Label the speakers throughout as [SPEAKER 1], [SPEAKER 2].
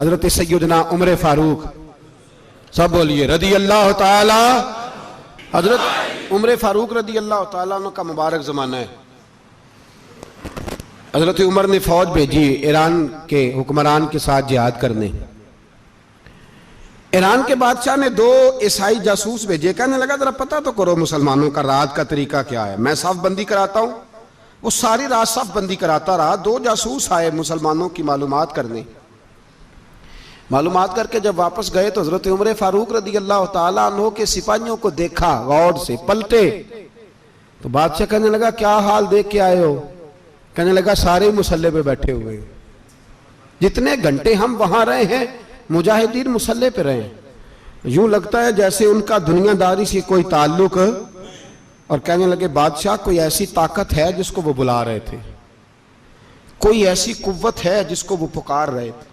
[SPEAKER 1] हजरत सैयदना उमर फारूक, सब बोलिए रदी अल्लाह ताला। हजरत उमर फारूक रदी अल्लाह ताला का मुबारक ज़माना है। हजरत उमर ने फौज भेजी ईरान के हुक्मरान के साथ जिहाद करने। ईरान के बादशाह ने 2 ईसाई जासूस भेजे, कहने लगा जरा पता तो करो मुसलमानों का रात का तरीका क्या है, मैं साफ बंदी कराता हूं। वो सारी रात साफ बंदी कराता रहा। 2 जासूस आए मुसलमानों की मालूमात करने। मालूमात करके जब वापस गए तो हजरत उमर फारूक रदी अल्लाह ताला अन्हु के सिपाहियों को देखा, गौर से पलटे तो बादशाह कहने लगा क्या हाल देख के आए हो? कहने लगा सारे मुसल्ले पे बैठे हुए, जितने घंटे हम वहां रहे हैं मुजाहिदीन मुसल्ले पे रहे, यूं लगता है जैसे उनका दुनियादारी से कोई ताल्लुक। और कहने लगे बादशाह कोई ऐसी ताकत है जिसको वो बुला रहे थे, कोई ऐसी कुव्वत है जिसको वो पुकार रहे थे।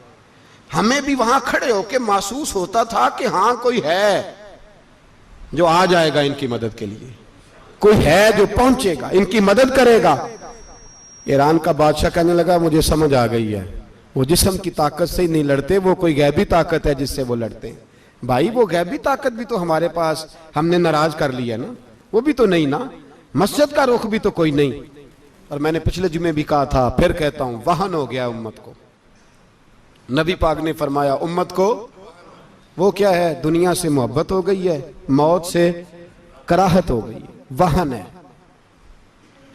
[SPEAKER 1] हमें भी वहां खड़े होकर महसूस होता था कि हाँ कोई है जो आ जाएगा इनकी मदद के लिए, कोई है जो पहुंचेगा इनकी मदद करेगा। ईरान का बादशाह कहने लगा मुझे समझ आ गई है, वो जिस्म की ताकत से ही नहीं लड़ते, वो कोई गैबी ताकत है जिससे वो लड़ते हैं। भाई वो गैबी ताकत भी तो हमारे पास हमने नाराज कर लिया ना, वो भी तो नहीं ना, मस्जिद का रुख भी तो कोई नहीं। और मैंने पिछले जुमे भी कहा था, फिर कहता हूं, वहन हो गया उम्मत को। नबी पाक ने फरमाया उम्मत को वो क्या है, दुनिया से मोहब्बत हो गई है, मौत से कराहत हो गई है, वहन है।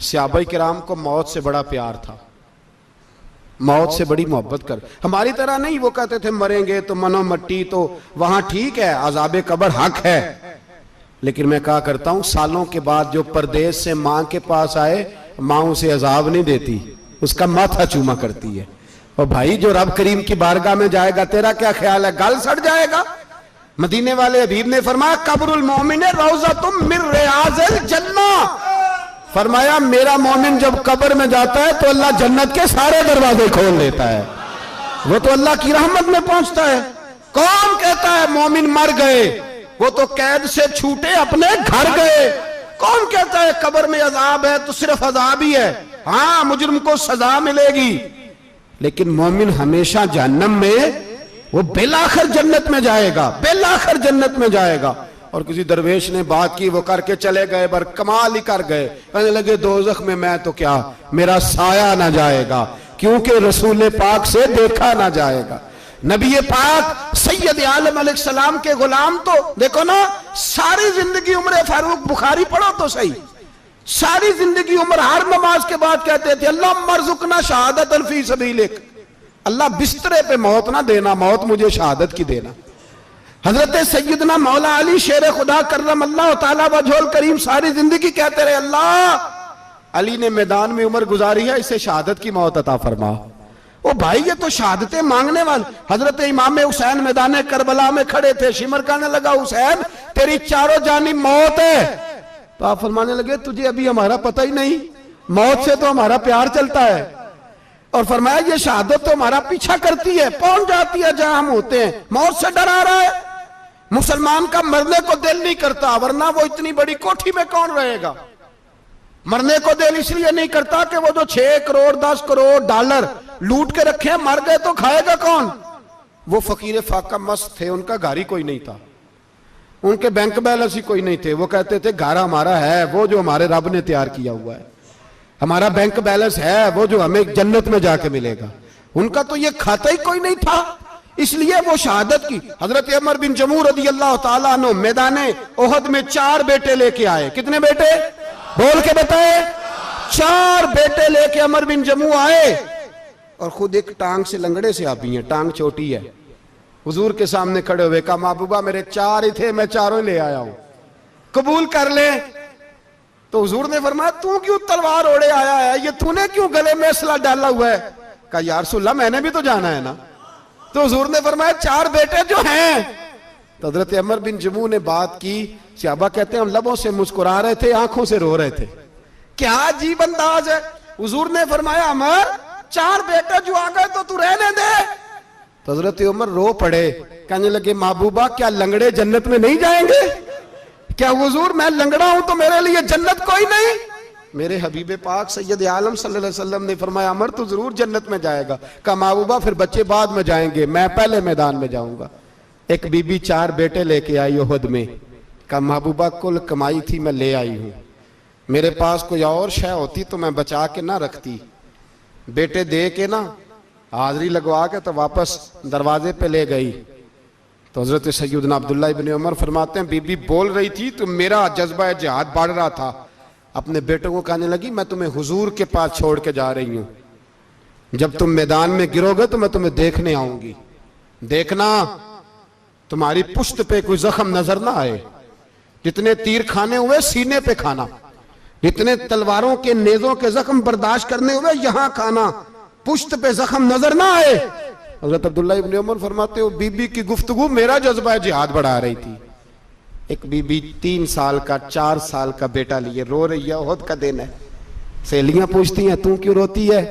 [SPEAKER 1] सहाबाए किराम को मौत से बड़ा प्यार था, मौत से बड़ी मोहब्बत कर। हमारी तरह नहीं, वो कहते थे मरेंगे तो मनो मट्टी, तो वहां ठीक है, अजाबे कब्र हक है। लेकिन मैं कहा करता हूं सालों के बाद जो परदेश से मां के पास आए, मां उसे अजाब नहीं देती, उसका माथा चूमा करती है। और भाई जो रब करीम की बारगाह में जाएगा, तेरा क्या ख्याल है, गल सड़ जाएगा? मदीने वाले हबीब ने फरमाया कब्रुल मोमिन रौज़तुम मिन रियाज़िल जन्नह, फरमाया मेरा मोमिन जब कब्र में जाता है तो अल्लाह जन्नत के सारे दरवाजे खोल देता है, वो तो अल्लाह की रहमत में पहुंचता है। कौन कहता है मोमिन मर गए, वो तो कैद से छूटे अपने घर गए। कौन कहता है कब्र में अजाब है तो सिर्फ अजाब ही है, हाँ मुजरिम को सजा मिलेगी, लेकिन मोमिन हमेशा जहन्नम में, वो बेलाखिर जन्नत में जाएगा, बेलाखिर जन्नत में जाएगा। और किसी दरवेश ने बात की, वो करके चले गए, बर कमाल ही कर गए, कहने लगे दोज़ख में मैं तो क्या, मेरा साया ना जाएगा, क्योंकि रसूल पाक से देखा ना जाएगा। नबी पाक सैयद आलम अलैहिस्सलाम के गुलाम तो देखो ना, सारी जिंदगी उमर फारूक, बुखारी पढ़ो तो सही, सारी जिंदगी उम्र हर नमाज के बाद कहते थे अल्लाह मरजुकना शहादत फी सबीलिक, अल्लाह बिस्तरे पे मौत ना देना, मौत मुझे शहादत की देना। हजरत सैयदना मौला अली शेर खुदा करम अल्लाह ताला वजहुल करीम सारी जिंदगी कहते रहे अल्लाह अली ने मैदान में उम्र गुजारी है, इसे शहादत की मौत अता फरमा। ओ भाई ये तो शहादतें मांगने वाले। हजरत इमाम हुसैन मैदान करबला में खड़े थे, शिमर कहने लगा हुसैन तेरी चारों जानिब मौत है, तो आप फरमाने लगे तुझे अभी हमारा पता ही नहीं, मौत से तो हमारा प्यार चलता है। और फरमाया ये शहादत तो हमारा पीछा करती है, पहुंच जाती है जहां हम होते हैं, मौत से डरा रहा है। मुसलमान का मरने को दिल नहीं करता, वरना वो इतनी बड़ी कोठी में कौन रहेगा। मरने को दिल इसलिए नहीं करता कि वो जो 6 करोड़ 10 करोड़ डॉलर लूट के रखे, मर गए तो खाएगा कौन। वो फकीर फाका मस्त थे, उनका घर ही कोई नहीं था, उनके बैंक बैलेंस ही कोई नहीं थे। वो कहते थे घर हमारा है वो जो हमारे रब ने तैयार किया हुआ है, हमारा बैंक बैलेंस है वो जो हमें जन्नत में जाके मिलेगा। उनका तो ये खाता ही कोई नहीं था, इसलिए वो शहादत की। हजरत उमर बिन जमू रदी अल्लाह ताला अन्हु मैदाने ओहद में 4 बेटे लेके आए। कितने बेटे बोल के बताए? 4 बेटे लेके उमर बिन जमू आए, और खुद एक टांग से लंगड़े से आप ही हैं, टांग छोटी है। हुजूर के सामने खड़े हुए कहा महबूबा मेरे 4 ही थे, मैं 4 ही ले आया हूं, कबूल कर ले। तो हुजूर ने फरमाया तू क्यों तलवार ओढ़े आया है, ये तूने क्यों गले में असला डाला हुआ है? कहा यार रसूलल्लाह मैंने भी तो जाना है ना। तो हुजूर ने फरमाया 4 बेटे जो हैं। तो हजरत उमर बिन जमू ने बात की, सहाबा कहते हैं हम लबों से मुस्कुरा रहे थे, आंखों से रो रहे थे, क्या अजीब अंदाज है। हुजूर ने फरमाया उमर 4 बेटे जो आ गए तो तू रहने दे। तो हजरत उमर रो पड़े, कहने लगे महबूबा क्या लंगड़े जन्नत में नहीं जाएंगे? क्या हुजूर मैं लंगड़ा हूं तो मेरे लिए जन्नत कोई नहीं? मेरे हबीब पाक सैयद आलम सल्लल्लाहु अलैहि वसल्लम ने फरमाया अमर तो जरूर जन्नत में जाएगा। कहा महबूबा फिर बच्चे बाद में जाएंगे, मैं पहले मैदान में जाऊंगा। एक बीबी 4 बेटे लेके आई उहद में। कहा महबूबा कुल कमाई थी मैं ले आई हूं, मेरे पास कोई और शय होती तो मैं बचा के ना रखती। बेटे दे के ना हाजिरी लगवा के तो वापस दरवाजे पे ले गई। तो हजरत सैयदना अब्दुल्लाह इब्न उमर फरमाते हैं बीबी बोल रही थी तो मेरा जज्बा जिहाद बढ़ रहा था। अपने बेटों को कहने लगी मैं तुम्हें हुजूर के पास छोड़ के जा रही हूं, जब तुम मैदान में गिरोगे तो मैं तुम्हें देखने आऊंगी, देखना तुम्हारी पुश्त पे कोई जख्म नजर ना आए। जितने तीर खाने हुए सीने पे खाना, जितने तलवारों के नेजों के जख्म बर्दाश्त करने हुए यहां खाना, पुश्त पे जख्म नजर ना आए। हजरत अब्दुल्लाह इब्न उमर फरमाते हो बीबी की गुफ्तगू मेरा जज्बा जिहाद बढ़ा रही थी। एक बीबी 3 साल का 4 साल का बेटा लिए रो रही है, ओहद का दिन है। सहेलियां पूछती हैं तू क्यों रोती है?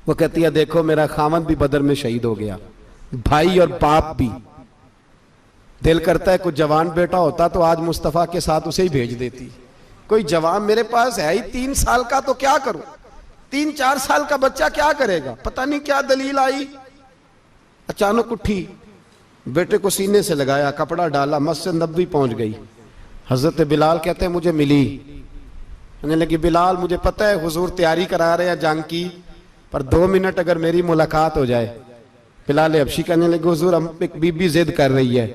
[SPEAKER 1] वो कहती है देखो मेरा खामद भी बदर में शहीद हो गया, भाई और बाप भी। दिल करता है कोई जवान बेटा होता तो आज मुस्तफा के साथ उसे ही भेज देती। कोई जवान मेरे पास है ही 3 साल का तो क्या करूं, 3-4 साल का बच्चा क्या करेगा? पता नहीं क्या दलील आई, अचानक उठी, बेटे को सीने से लगाया, कपड़ा डाला, मस्जिद नबवी पहुंच गई। हजरत बिलाल कहते हैं मुझे मिली, कहने लगी बिलाल मुझे पता है हुजूर तैयारी करा रहे हैं जंग की, पर 2 मिनट अगर मेरी मुलाकात हो जाए। बिलाल हबशी कहने लगे हुजूर हम एक बीबी जिद कर रही है।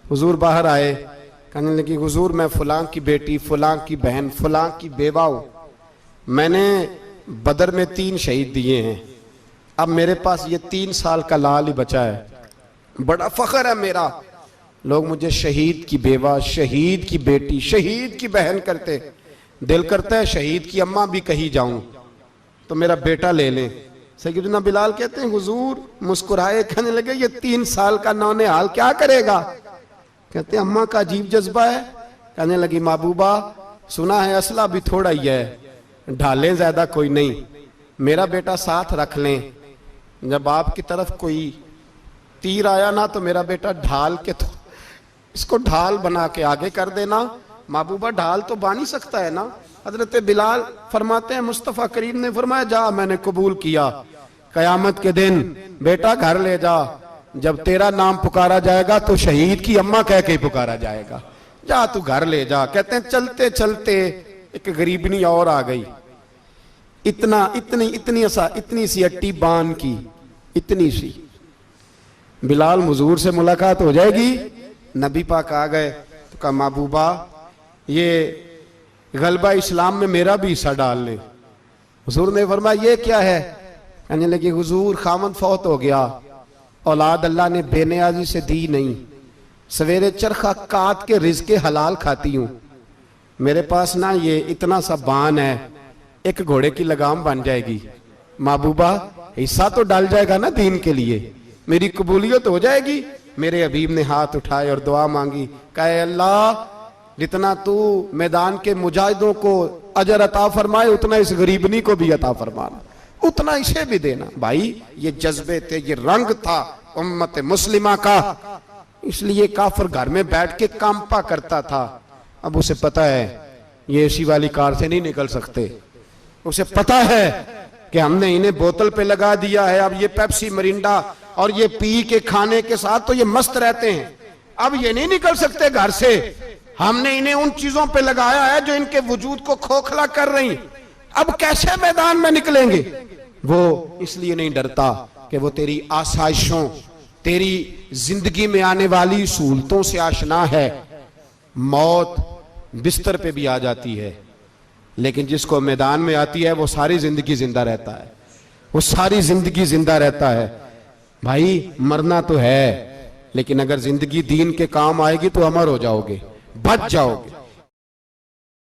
[SPEAKER 1] हुजूर बाहर आए, कहने लगी हुजूर मैं फलां की बेटी, फलां की बहन, फलां की बेवा हूं, मैंने बदर में 3 शहीद दिए हैं, अब मेरे पास ये 3 साल का लाल ही बचा है, बड़ा फख्र है मेरा। लोग मुझे शहीद की बेवा, शहीद की बेटी, शहीद की बहन करते, दिल करता है शहीद की अम्मा भी कहीं जाऊं तो मेरा बेटा ले लें। सैयदना बिलाल कहते हैं हुजूर मुस्कुराए, कहने लगे ये 3 साल का नौनिहाल क्या करेगा? कहते हैं अम्मा का अजीब जज्बा है। कहने लगी महबूबा सुना है असला भी थोड़ा ही है, ढालें ज्यादा कोई नहीं, मेरा बेटा साथ रख लें, जब आपकी तरफ कोई तीर आया ना तो मेरा बेटा ढाल के तो इसको ढाल बना के आगे कर देना। महबूबा ढाल तो बानी सकता है ना। हजरत बिलाल फरमाते हैं मुस्तफ़ा करीम ने फरमाया जा मैंने कबूल किया, कयामत के दिन बेटा घर ले जा, जब तेरा नाम पुकारा जाएगा तो शहीद की अम्मा कह के पुकारा जाएगा, जा तू घर ले जा। कहते हैं चलते चलते एक गरीबनी और आ गई, इतनी सी अट्टी बान की, इतनी सी। बिलाल हुजूर से मुलाकात हो जाएगी, नबी पाक आ गए तो कहा महबूबा ये गलबा इस्लाम में मेरा भी हिस्सा डाल ले। हुजूर ने फरमाया ये क्या है? कहने लगे हुजूर खामद फौत हो गया, औलाद अल्लाह ने बेनियाजी से दी नहीं, सवेरे चरखा काट के रिज़्क़े हलाल खाती हूं, मेरे पास ना ये इतना सा बान है, एक घोड़े की लगाम बन जाएगी, महबूबा हिस्सा तो डाल जाएगा ना दीन के लिए, मेरी कबूलियत हो जाएगी। मेरे हबीब ने हाथ उठाए और दुआ मांगी, कहे अल्लाह जितना तू मैदान के मुजाहिदों को अजर अता फरमाए उतना इस गरीबनी को भी अता फरमाना, उतना इसे भी देना। भाई ये जज्बे थे, ये रंग था उम्मत मुस्लिमा का, इसलिए काफिर घर में बैठ के कांपा करता था। अब उसे पता है ये एसी वाली कार से नहीं निकल सकते, उसे पता है कि हमने इन्हें बोतल पे लगा दिया है, अब ये पेप्सी मरिंडा और ये पी के खाने के साथ तो ये मस्त रहते हैं, अब ये नहीं निकल सकते घर से, हमने इन्हें उन चीजों पे लगाया है जो इनके वजूद को खोखला कर रही, अब कैसे मैदान में निकलेंगे? वो इसलिए नहीं डरता कि वो तेरी आसाइशों, तेरी जिंदगी में आने वाली सहूलतों से आशना है। मौत बिस्तर पे भी आ जाती है, लेकिन जिसको मैदान में आती है वो सारी जिंदगी जिंदा रहता है, वो सारी जिंदगी जिंदा रहता है। भाई मरना तो है, लेकिन अगर जिंदगी दीन के काम आएगी तो अमर हो जाओगे, बच जाओगे।